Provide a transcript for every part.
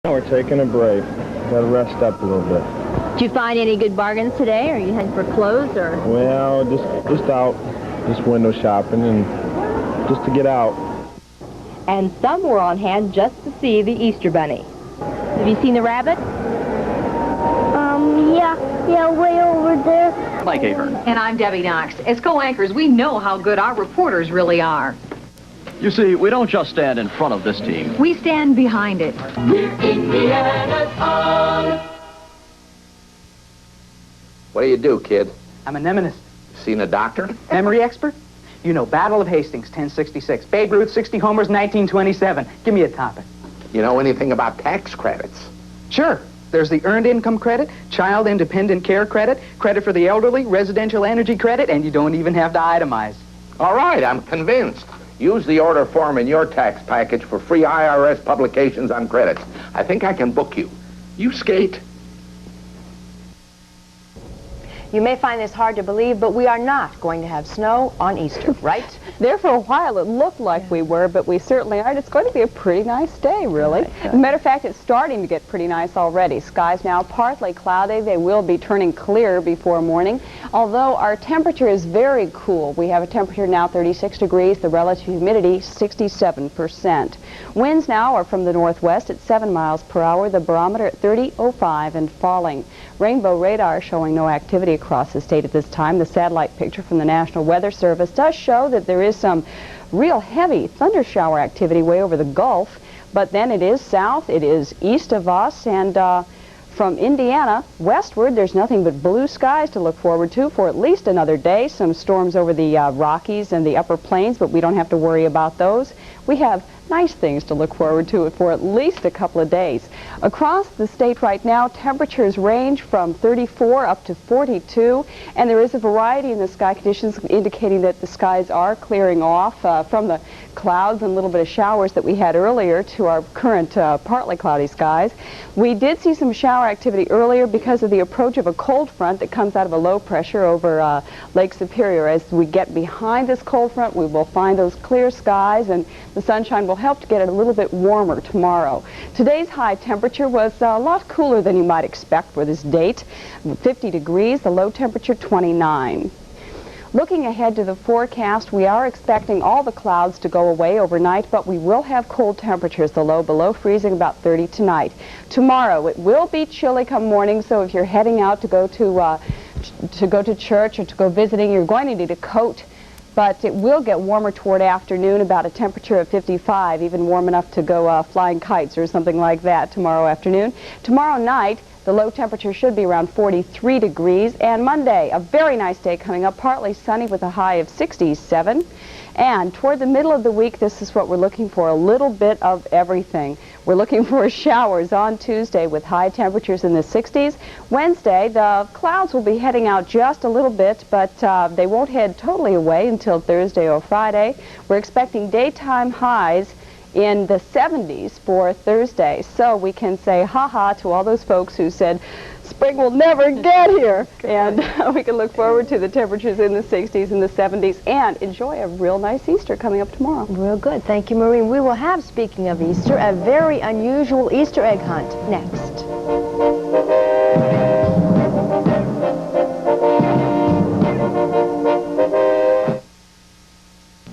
We're taking a break. Gotta rest up a little bit. Did you find any good bargains today? Or are you heading for clothes, or? Well, just out, just window shopping, and just to get out. And some were on hand just to see the Easter Bunny. Have you seen the rabbit? Yeah, way over there. Mike Ahern. And I'm Debbie Knox. As co-anchors, we know how good our reporters really are. You see, we don't just stand in front of this team. We stand behind it. Indiana's on. What do you do, kid? I'm a mnemonist. Seen a doctor? Memory expert? You know, Battle of Hastings, 1066. Babe Ruth, 60 homers, 1927. Give me a topic. You know anything about tax credits? Sure. There's the Earned Income Credit, Child Independent Care Credit, Credit for the Elderly, Residential Energy Credit, and you don't even have to itemize. All right, I'm convinced. Use the order form in your tax package for free IRS publications on credits. I think I can book you. You skate. You may find this hard to believe, but we are not going to have snow on Easter, right? There for a while it looked like we were, but we certainly aren't. It's going to be a pretty nice day, really. As a matter of fact, it's starting to get pretty nice already. Skies now partly cloudy. They will be turning clear before morning, although our temperature is very cool. We have a temperature now 36 degrees, the relative humidity 67%. Winds now are from the northwest at 7 miles per hour, the barometer at 30.05 and falling. Rainbow radar showing no activity across the state at this time. The satellite picture from the National Weather Service does show that there is some real heavy thunder shower activity way over the Gulf, but then it is south, it is east of us, and from Indiana westward, there's nothing but blue skies to look forward to for at least another day. Some storms over the Rockies and the upper plains, but we don't have to worry about those. We have nice things to look forward to for at least a couple of days. Across the state right now, temperatures range from 34 up to 42, and there is a variety in the sky conditions indicating that the skies are clearing off from the clouds and a little bit of showers that we had earlier to our current partly cloudy skies. We did see some shower activity earlier because of the approach of a cold front that comes out of a low pressure over Lake Superior. As we get behind this cold front, we will find those clear skies, and the sunshine will help to get it a little bit warmer tomorrow. Today's high temperature was a lot cooler than you might expect for this date. 50 degrees, the low temperature 29. Looking ahead to the forecast, we are expecting all the clouds to go away overnight, but we will have cold temperatures, the low below freezing, about 30 tonight. Tomorrow, it will be chilly come morning, so if you're heading out to go to church or to go visiting, you're going to need a coat. But it will get warmer toward afternoon, about a temperature of 55, even warm enough to go flying kites or something like that tomorrow afternoon. Tomorrow night, the low temperature should be around 43 degrees. And Monday, a very nice day coming up, partly sunny with a high of 67. And toward the middle of the week, this is what we're looking for, a little bit of everything. We're looking for showers on Tuesday with high temperatures in the 60s. Wednesday, the clouds will be heading out just a little bit, but they won't head totally away until Thursday or Friday. We're expecting daytime highs in the 70s for Thursday. So we can say ha-ha to all those folks who said, spring will never get here. And we can look forward to the temperatures in the 60s and the 70s and enjoy a real nice Easter coming up tomorrow. Real good. Thank you, Maureen. We will have, speaking of Easter, a very unusual Easter egg hunt next.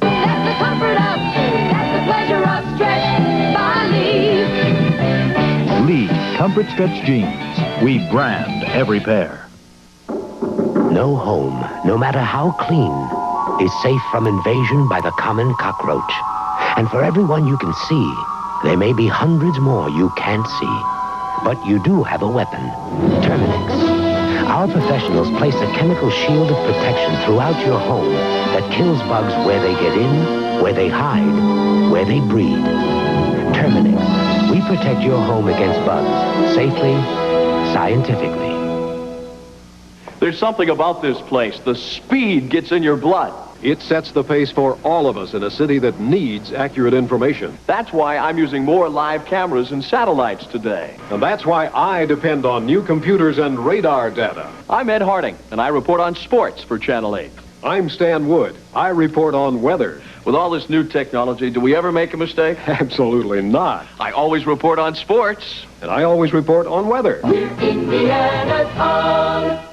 That's the comfort of, that's the pleasure of stretch by Lee. Lee Comfort Stretch Jeans. We brand every pair. No home, no matter how clean, is safe from invasion by the common cockroach. And for everyone you can see, there may be hundreds more you can't see. But you do have a weapon, Terminix. Our professionals place a chemical shield of protection throughout your home that kills bugs where they get in, where they hide, where they breed. Terminix. We protect your home against bugs, safely, scientifically. There's something about this place. The speed gets in your blood. It sets the pace for all of us in a city that needs accurate information. That's why I'm using more live cameras and satellites today. And that's why I depend on new computers and radar data. I'm Ed Harding, and I report on sports for Channel 8. I'm Stan Wood. I report on weather. With all this new technology, do we ever make a mistake? Absolutely not. I always report on sports. And I always report on weather. We're Indiana's own.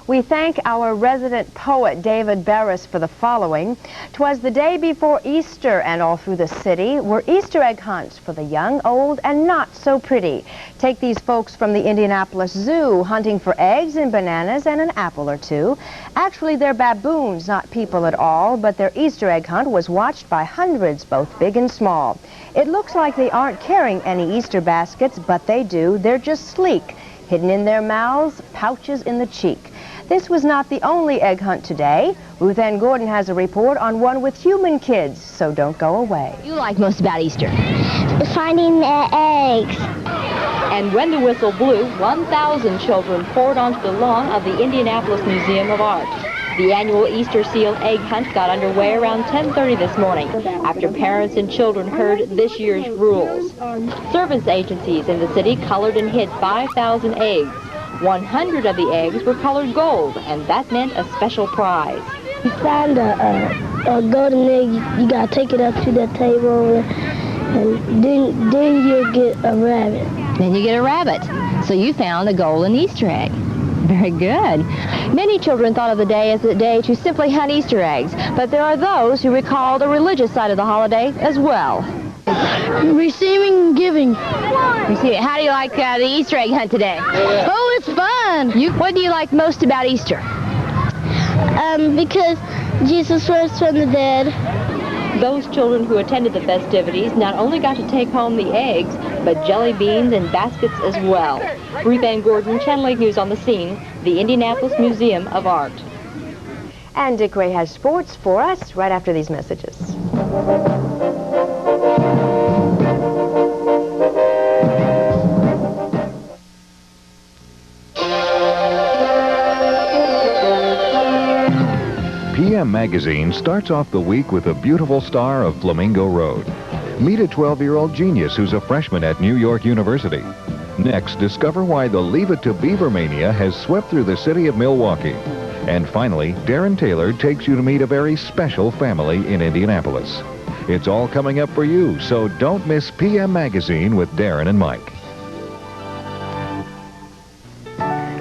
We thank our resident poet, David Barris, for the following. 'Twas the day before Easter, and all through the city were Easter egg hunts for the young, old, and not so pretty. Take these folks from the Indianapolis Zoo, hunting for eggs and bananas and an apple or two. Actually, they're baboons, not people at all, but their Easter egg hunt was watched by hundreds, both big and small. It looks like they aren't carrying any Easter baskets, but they do. They're just sleek, hidden in their mouths, pouches in the cheek. This was not the only egg hunt today. Ruth Ann Gordon has a report on one with human kids, so don't go away. You like most about Easter? Finding the eggs. And when the whistle blew, 1,000 children poured onto the lawn of the Indianapolis Museum of Art. The annual Easter seal egg hunt got underway around 10:30 this morning after parents and children heard this year's rules. Service agencies in the city colored and hid 5,000 eggs. 100 of the eggs were colored gold, and that meant a special prize. You find a golden egg, you gotta take it up to the table, and then you'll get a rabbit. Then you get a rabbit. So you found a golden Easter egg. Very good. Many children thought of the day as a day to simply hunt Easter eggs, but there are those who recall the religious side of the holiday as well. Receiving and giving. How do you like the Easter egg hunt today? Oh, it's fun. What do you like most about Easter? Because Jesus rose from the dead. Those children who attended the festivities not only got to take home the eggs, but jelly beans and baskets as well. Ruth Ann Gordon, Channel 8 News on the scene, the Indianapolis Museum of Art. And Dick Rea has sports for us right after these messages. PM Magazine starts off the week with a beautiful star of Flamingo Road. Meet a 12-year-old genius who's a freshman at New York University. Next, discover why the Leave It to Beaver mania has swept through the city of Milwaukee. And finally, Darren Taylor takes you to meet a very special family in Indianapolis. It's all coming up for you, so don't miss PM Magazine with Darren and Mike.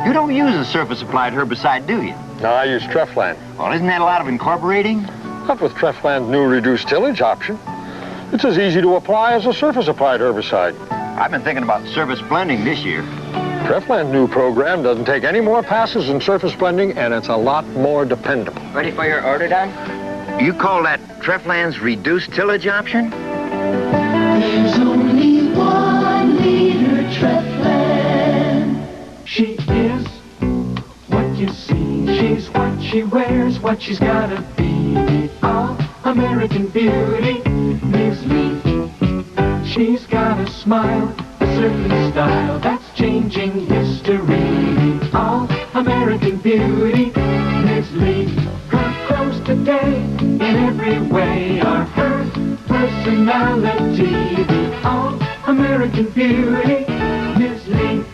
You don't use a surface-applied herbicide, do you? No, I use Treflan. Well, isn't that a lot of incorporating? Not with Treflan's new reduced tillage option. It's as easy to apply as a surface-applied herbicide. I've been thinking about surface blending this year. Treflan's new program doesn't take any more passes than surface blending, and it's a lot more dependable. Ready for your order, Don? You call that Treflan's reduced tillage option? There's only 1 liter Treflan. She is what you see. She's what she wears, what she's gotta be. The all-American beauty, Miss Leaf. She's got a smile, a certain style that's changing history. The all-American beauty, Miss Leaf. Her clothes today, in every way, are her personality. The all-American beauty, Miss Leaf.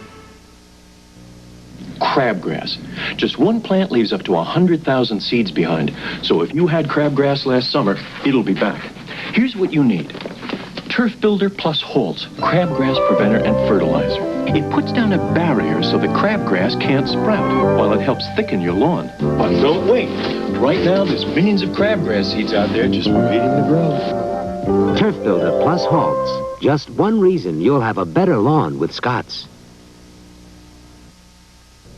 Crabgrass. Just one plant leaves up to 100,000 seeds behind. So if you had crabgrass last summer, it'll be back. Here's what you need. Turf Builder Plus Holtz, crabgrass preventer and fertilizer. It puts down a barrier so the crabgrass can't sprout, while it helps thicken your lawn. But don't wait. Right now, there's millions of crabgrass seeds out there just waiting to grow. Turf Builder Plus Holtz. Just one reason you'll have a better lawn with Scott's.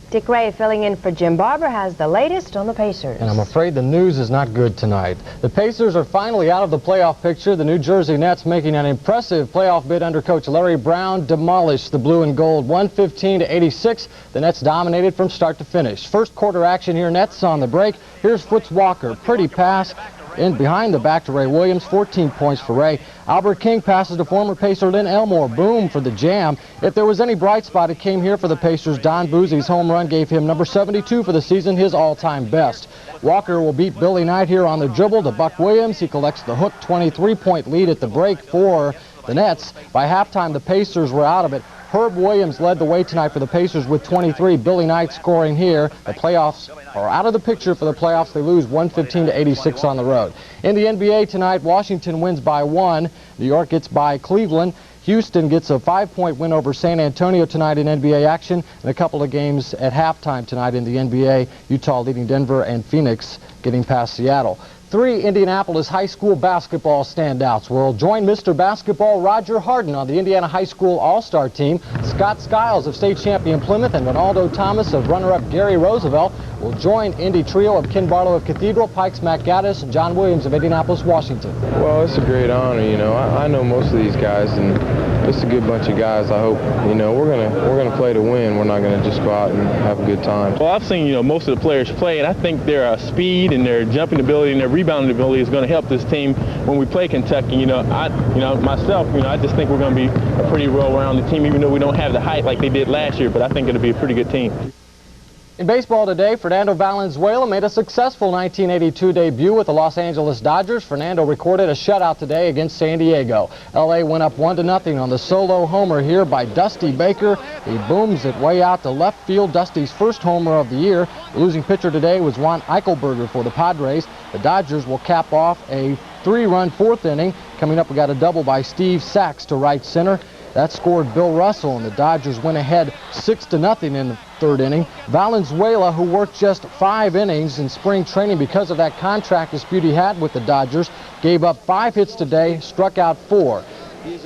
Dick Rea filling in for Jim Barber has the latest on the Pacers. And I'm afraid the news is not good tonight. The Pacers are finally out of the playoff picture. The New Jersey Nets, making an impressive playoff bid under coach Larry Brown, demolished the blue and gold 115-86. The Nets dominated from start to finish. First quarter action here, Nets on the break. Here's Foots Walker. Pretty pass in behind the back to Ray Williams. 14 points for Ray. Albert King passes to former Pacer Lynn Elmore. Boom for the jam. If there was any bright spot, it came here for the Pacers. Don Buzzi's home run gave him number 72 for the season, his all-time best. Walker will beat Billy Knight here on the dribble to Buck Williams. He collects the hook. 23-point lead at the break for the Nets. By halftime, the Pacers were out of it. Herb Williams led the way tonight for the Pacers with 23. Billy Knight scoring here. The playoffs are out of the picture for the playoffs. They lose 115-86 on the road. In the NBA tonight, Washington wins by 1. New York gets by Cleveland. Houston gets a 5-point win over San Antonio tonight in NBA action, and a couple of games at halftime tonight in the NBA. Utah leading Denver and Phoenix getting past Seattle. 3 Indianapolis high school basketball standouts will join Mr. Basketball Roger Harden on the Indiana High School All-Star team. Scott Skiles of state champion Plymouth and Ronaldo Thomas of runner-up Gary Roosevelt will join Indy trio of Ken Barlow of Cathedral, Pikes Matt Gaddis, and John Williams of Indianapolis, Washington. Well, it's a great honor, you know. I know most of these guys, and it's a good bunch of guys. I hope, you know, we're gonna play to win. We're not gonna just go out and have a good time. Well, I've seen, you know, most of the players play, and I think their speed and their jumping ability and their rebounding ability is going to help this team when we play Kentucky. You know, myself, you know, I just think we're going to be a pretty well-rounded team, even though we don't have the height like they did last year. But I think it'll be a pretty good team. In baseball today, Fernando Valenzuela made a successful 1982 debut with the Los Angeles Dodgers. Fernando recorded a shutout today against San Diego. L.A. went up 1-0 on the solo homer here by Dusty Baker. He booms it way out to left field, Dusty's first homer of the year. The losing pitcher today was Juan Eichelberger for the Padres. The Dodgers will cap off a 3-run 4th inning. Coming up, we got a double by Steve Sachs to right center. That scored Bill Russell, and the Dodgers went ahead 6-0 in the 3rd inning. Valenzuela, who worked just 5 innings in spring training because of that contract dispute he had with the Dodgers, gave up 5 hits today, struck out 4.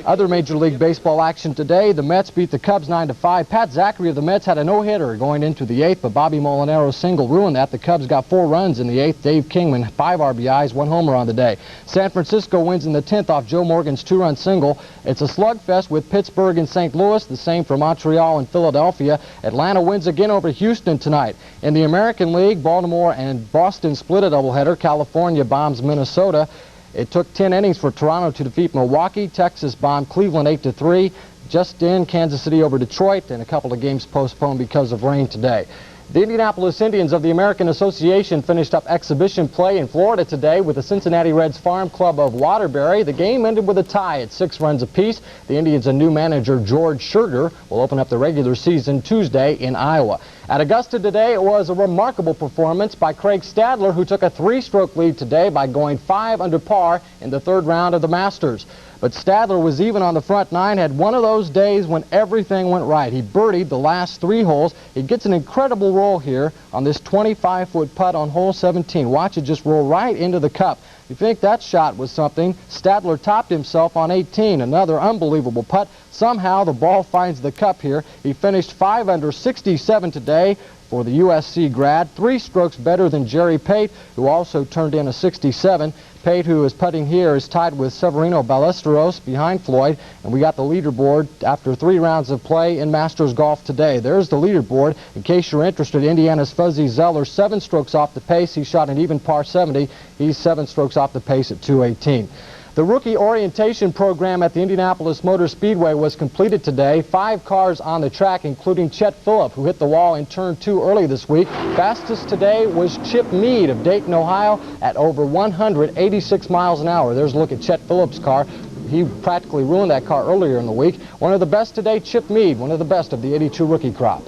Other Major League Baseball action today, the Mets beat the Cubs 9-5. Pat Zachary of the Mets had a no-hitter going into the 8th, but Bobby Molinaro's single ruined that. The Cubs got 4 runs in the 8th. Dave Kingman, 5 RBIs, 1 homer on the day. San Francisco wins in the 10th off Joe Morgan's 2-run single. It's a slugfest with Pittsburgh and St. Louis, the same for Montreal and Philadelphia. Atlanta wins again over Houston tonight. In the American League, Baltimore and Boston split a doubleheader. California bombs Minnesota. It took 10 innings for Toronto to defeat Milwaukee. Texas bombed Cleveland 8-3. Just in, Kansas City over Detroit, and a couple of games postponed because of rain today. The Indianapolis Indians of the American Association finished up exhibition play in Florida today with the Cincinnati Reds Farm Club of Waterbury. The game ended with a tie at 6 runs apiece. The Indians and new manager George Scherger will open up the regular season Tuesday in Iowa. At Augusta today, it was a remarkable performance by Craig Stadler, who took a 3-stroke lead today by going 5 under par in the 3rd round of the Masters. But Stadler was even on the front 9, had one of those days when everything went right. He birdied the last 3 holes. He gets an incredible roll here on this 25-foot putt on hole 17. Watch it just roll right into the cup. You think that shot was something? Stadler topped himself on 18, another unbelievable putt. Somehow the ball finds the cup here. He finished 5 under 67 today for the USC grad, 3 strokes better than Jerry Pate, who also turned in a 67. Pate, who is putting here, is tied with Severino Ballesteros behind Floyd, and we got the leaderboard after 3 rounds of play in Masters Golf today. There's the leaderboard. In case you're interested, Indiana's Fuzzy Zeller, 7 strokes off the pace. He shot an even par 70. He's 7 strokes off the pace at 218. The rookie orientation program at the Indianapolis Motor Speedway was completed today. 5 cars on the track, including Chet Phillip, who hit the wall in turn 2 early this week. Fastest today was Chip Meade of Dayton, Ohio, at over 186 miles an hour. There's a look at Chet Phillip's car. He practically ruined that car earlier in the week. One of the best today, Chip Meade, one of the best of the 82 rookie crop.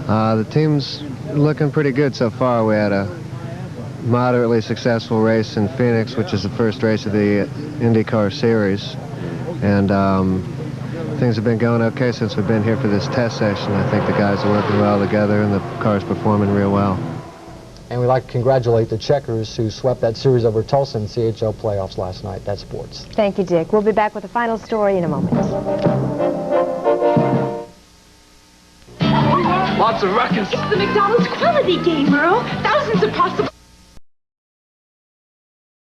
The team's looking pretty good so far. We had a moderately successful race in Phoenix, which is the first race of the IndyCar series, and things have been going okay since we've been here for this test session. I think the guys are working well together and the car's performing real well. And we'd like to congratulate the Checkers, who swept that series over Tulsa in CHL playoffs last night. That's sports. Thank you, Dick. We'll be back with the final story in a moment. Lots of ruckus. It's the McDonald's quality game, Earl.